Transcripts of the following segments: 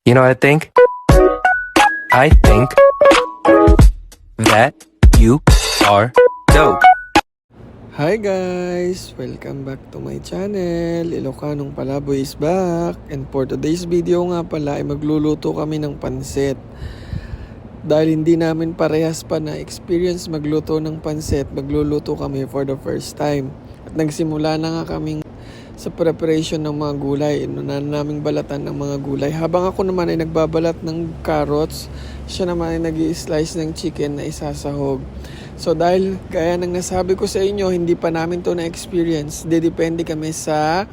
You know what I think? I think that you are dope. Hi guys! Welcome back to my channel. Ilocanong Palaboy is back. And for today's video nga pala ay magluluto kami ng pansit. Dahil hindi namin parehas pa na experience magluto ng pansit, magluluto kami for the first time. At nagsimula na nga kaming sa preparation ng mga gulay. Inunan naming balatan ng mga gulay. Habang ako naman ay nagbabalat ng carrots, siya naman ay nag-i-slice ng chicken na isasahog. So dahil gaya ng nasabi ko sa inyo, hindi pa namin to na-experience. Depende kami sa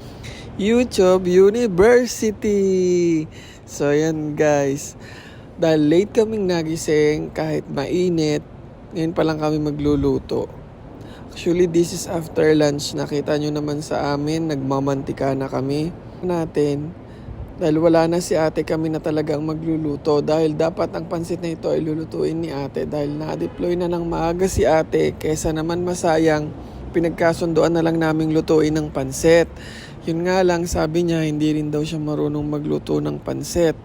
YouTube University. So yan guys. Dahil late kaming nagising kahit mainit, ngayon pa lang kami magluluto. Actually, this is after lunch. Nakita nyo naman sa amin, nagmamantika na kami natin. Dahil wala na si ate, kami na talagang magluluto. Dahil dapat ang pansit na ito ay lulutuin ni ate. Dahil na-deploy na ng maaga si ate, kesa naman masayang, pinagkasunduan na lang naming lutuin ng pansit. Yun nga lang, sabi niya, hindi rin daw siya marunong magluto ng pansit.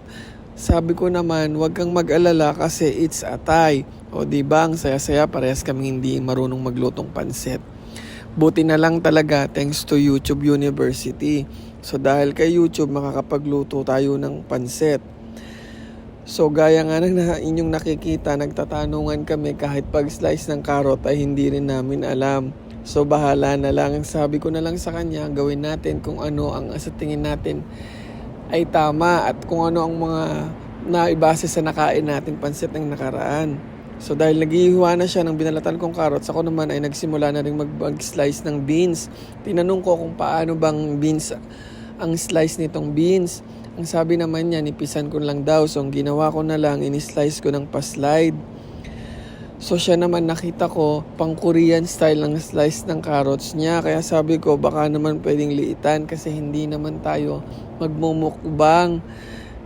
Sabi ko naman, huwag kang mag-alala kasi it's a tie. O diba, ang saya-saya, parehas kami hindi marunong maglutong pansit. Buti na lang talaga thanks to YouTube University. So dahil kay YouTube, makakapagluto tayo ng pansit. So gaya nga ng inyong nakikita, nagtatanungan kami kahit pag-slice ng carrot ay hindi rin namin alam. So bahala na lang. Ang sabi ko na lang sa kanya, gawin natin kung ano ang sa tingin natin ay tama at kung ano ang mga naibase sa nakain natin pansit ng nakaraan. So dahil naghihiwa na siya ng binalatan kong carrots, ako naman ay nagsimula na rin mag-slice ng beans. Tinanong ko kung paano bang beans ang slice nitong beans. Ang sabi naman niya, nipisan ko lang daw. So ang ginawa ko na lang, in-slice ko ng pa-slide. So siya naman nakita ko, pang Korean style ng slice ng carrots niya. Kaya sabi ko, baka naman pwedeng liitan kasi hindi naman tayo magmumukbang.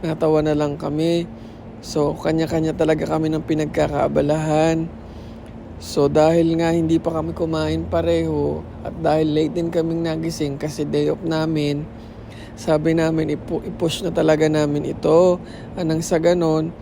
Natawa na lang kami. So, kanya-kanya talaga kami ng pinagkakaabalahan. So, dahil nga hindi pa kami kumain pareho at dahil late din kaming nagising kasi day off namin, sabi namin i-push na talaga namin ito. Anang sa ganon,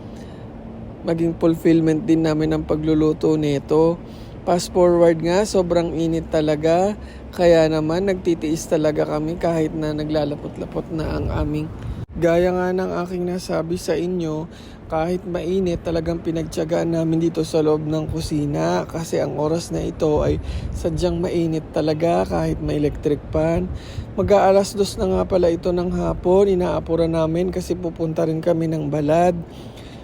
maging fulfillment din namin ang pagluluto nito. Fast forward nga, sobrang init talaga. Kaya naman, nagtitiis talaga kami kahit na naglalapot-lapot na ang aming. Gaya nga ng aking nasabi sa inyo, kahit mainit talagang pinagtiyagaan namin dito sa loob ng kusina kasi ang oras na ito ay sadyang mainit talaga kahit may electric fan. Mag-aalas 2 na nga pala ito ng hapon, inaapura namin kasi pupunta rin kami ng balad.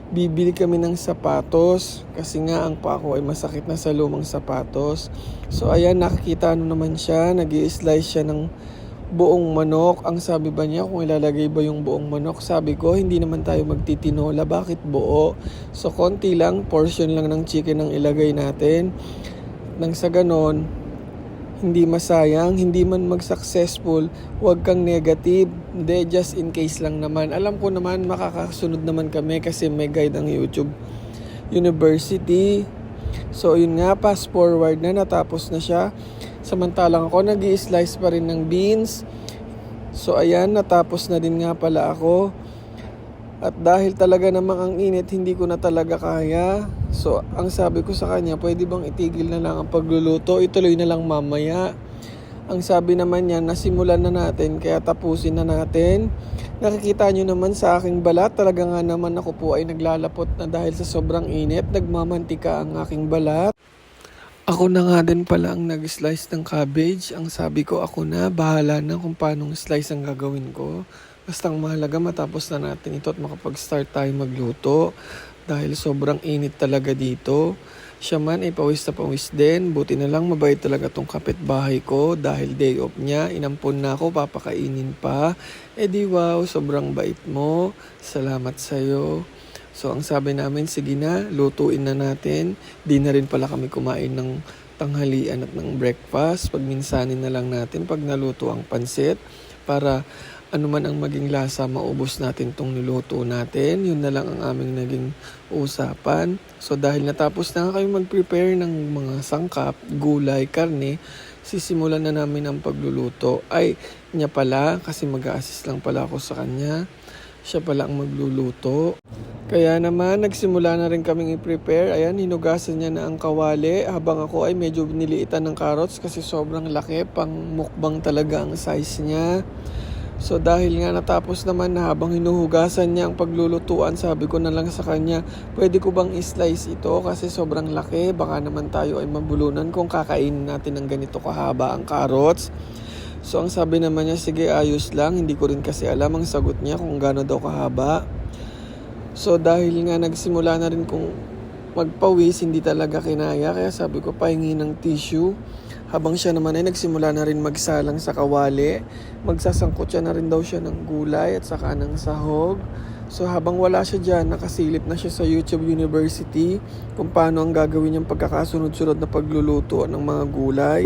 Bibili kami ng sapatos kasi nga ang paa ko ay masakit na sa lumang sapatos. So ayan, nakikita naman siya, nag-i-slice siya ng buong manok. Ang sabi ba niya kung ilalagay ba yung buong manok? Sabi ko, hindi naman tayo magtitinola. Bakit buo? So, konti lang, portion lang ng chicken ang ilagay natin. Nang sa ganon, hindi masayang, hindi man mag-successful, huwag kang negative. Hindi, just in case lang naman. Alam ko naman, makakasunod naman kami kasi may guide ang YouTube University. So, yun nga, fast forward na, natapos na siya. Samantalang ako, nag-i-slice pa rin ng beans. So, ayan, natapos na din nga pala ako. At dahil talaga namang ang init, hindi ko na talaga kaya. So, ang sabi ko sa kanya, pwede bang itigil na lang ang pagluluto? Ituloy na lang mamaya. Ang sabi naman niya, nasimulan na natin, kaya tapusin na natin. Nakikita nyo naman sa aking balat, talaga nga naman ako po ay naglalapot na dahil sa sobrang init. Nagmamantika ang aking balat. Ako na nga din pala ang nag-slice ng cabbage. Ang sabi ko, ako na, bahala na kung paano slice ang gagawin ko. Basta ang mahalaga matapos na natin ito at makapag-start tayo magluto. Dahil sobrang init talaga dito. Siya man ay pawis na pawis din. Buti na lang mabait talaga tong kapitbahay ko. Dahil day off niya, inampon na ako, papakainin pa. Eh di wow, sobrang bait mo. Salamat sa'yo. So, ang sabi namin, sige na, lutuin na natin. Di na rin pala kami kumain ng tanghalian at ng breakfast. Pagminsanin na lang natin pag naluto ang pansit. Para ano man ang maging lasa, maubos natin tong niluto natin. Yun na lang ang aming naging usapan. So, dahil natapos na kayo mag-prepare ng mga sangkap, gulay, karne, sisimulan na namin ang pagluluto. Ay, niya pala, kasi mag-a-assist lang pala ako sa kanya. siya pala ang magluluto. Kaya naman nagsimula na rin kaming i-prepare. Ayan, hinugasan niya na ang kawali habang ako ay medyo niliitan ng carrots kasi sobrang laki, pang mukbang talaga ang size niya. So dahil nga natapos naman na habang hinuhugasan niya ang paglulutuan, sabi ko na lang sa kanya, pwede ko bang i-slice ito kasi sobrang laki, baka naman tayo ay mabulunan kung kakainin natin ng ganito kahaba ang carrots. So ang sabi naman niya, sige ayos lang, hindi ko rin kasi alam ang sagot niya kung gaano daw kahaba. So dahil nga nagsimula na rin kung magpawis, hindi talaga kinaya, kaya sabi ko pahingi ng tissue. Habang siya naman ay nagsimula na rin magsalang sa kawali, magsasangkot siya na rin daw siya ng gulay at saka ng sahog. So habang wala siya dyan, nakasilip na siya sa YouTube University kung paano ang gagawin niyang pagkakasunod-sunod na pagluluto ng mga gulay.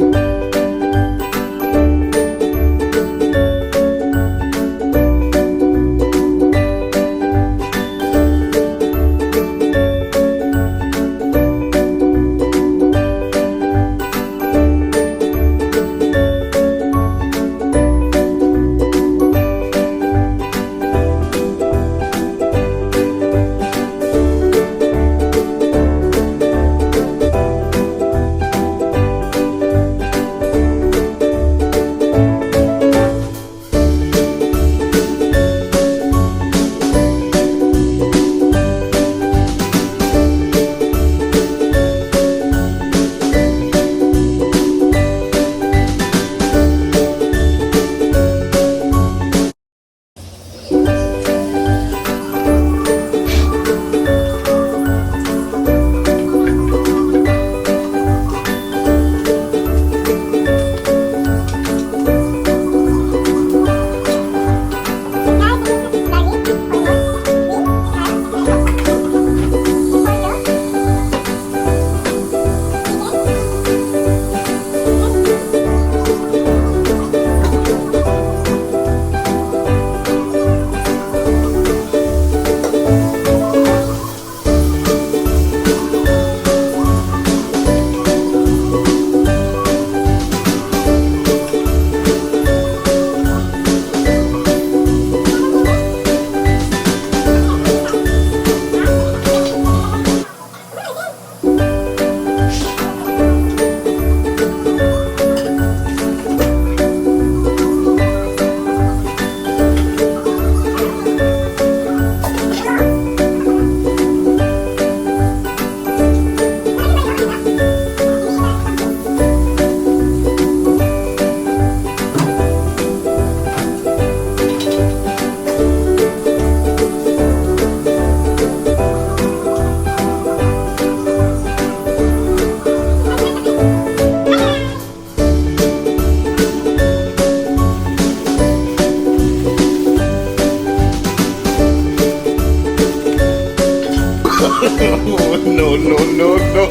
No, no, no, no.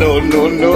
No, no, no,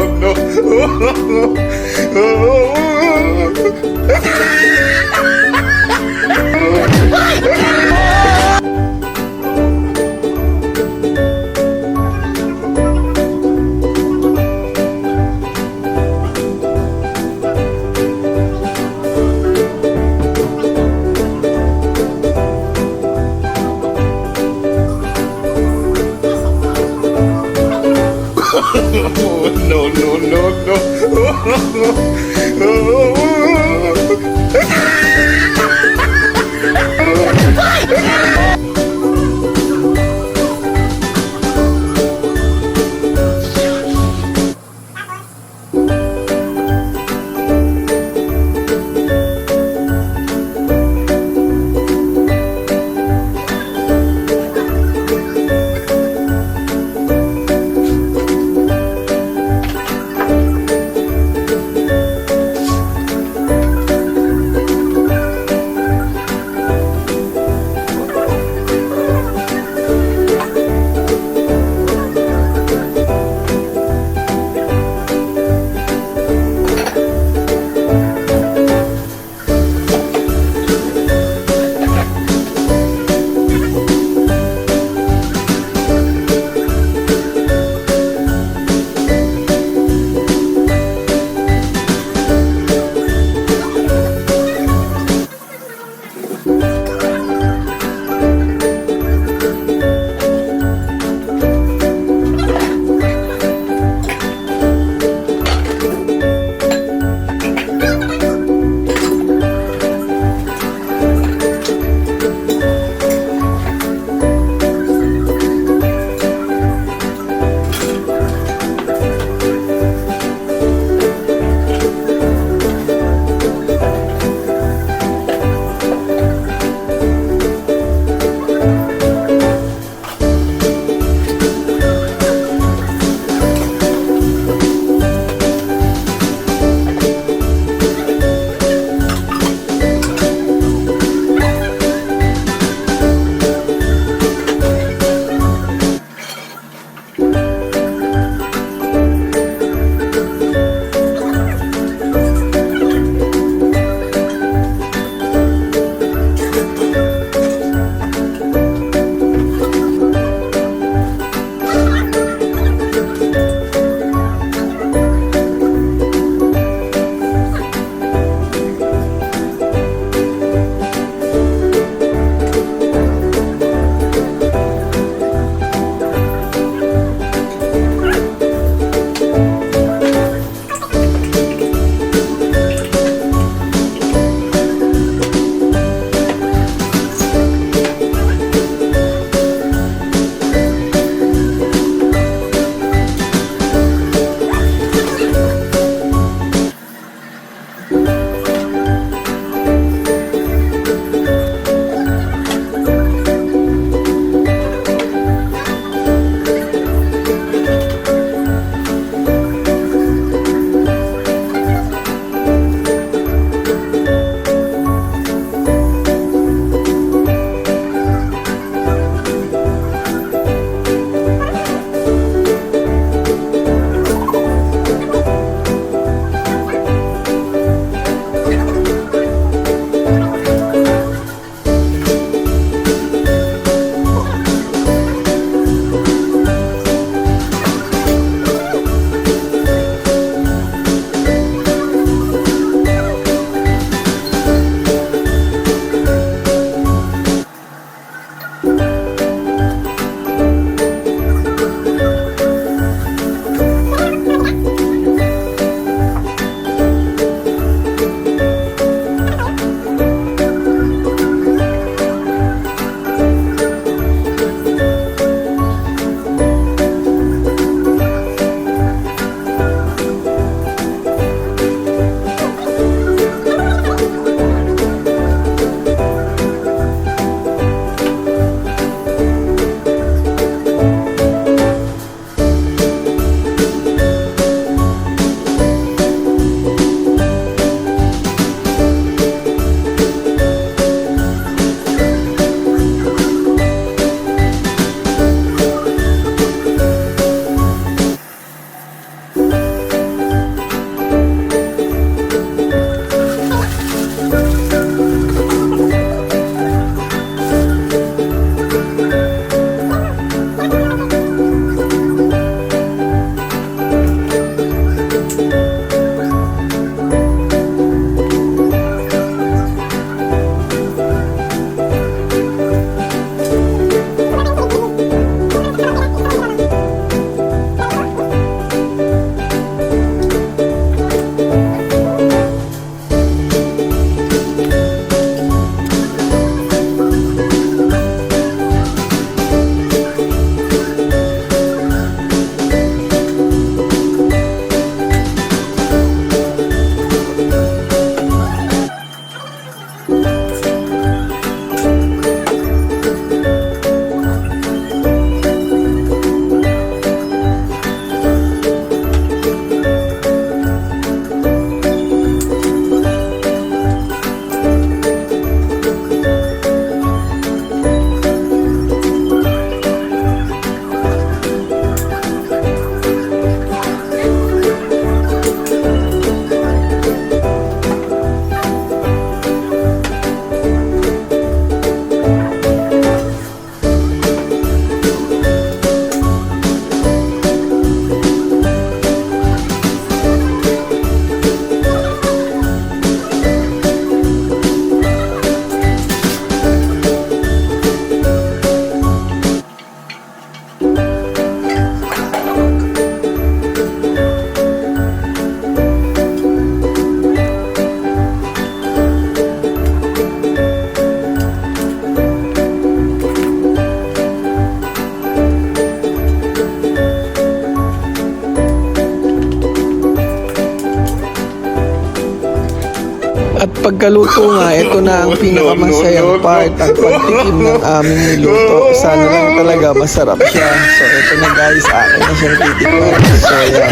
At pagkaluto nga, ito na ang pinakamasayang part, ang pagtikim ng aming niluto. Sana lang talaga masarap siya. So ito na guys, akin na siyang titikman. So yan.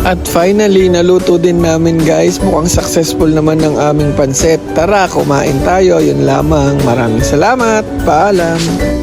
At finally, naluto din namin guys. Mukhang successful naman ng aming pansit. Tara, kumain tayo. Yun lamang. Maraming salamat. Paalam.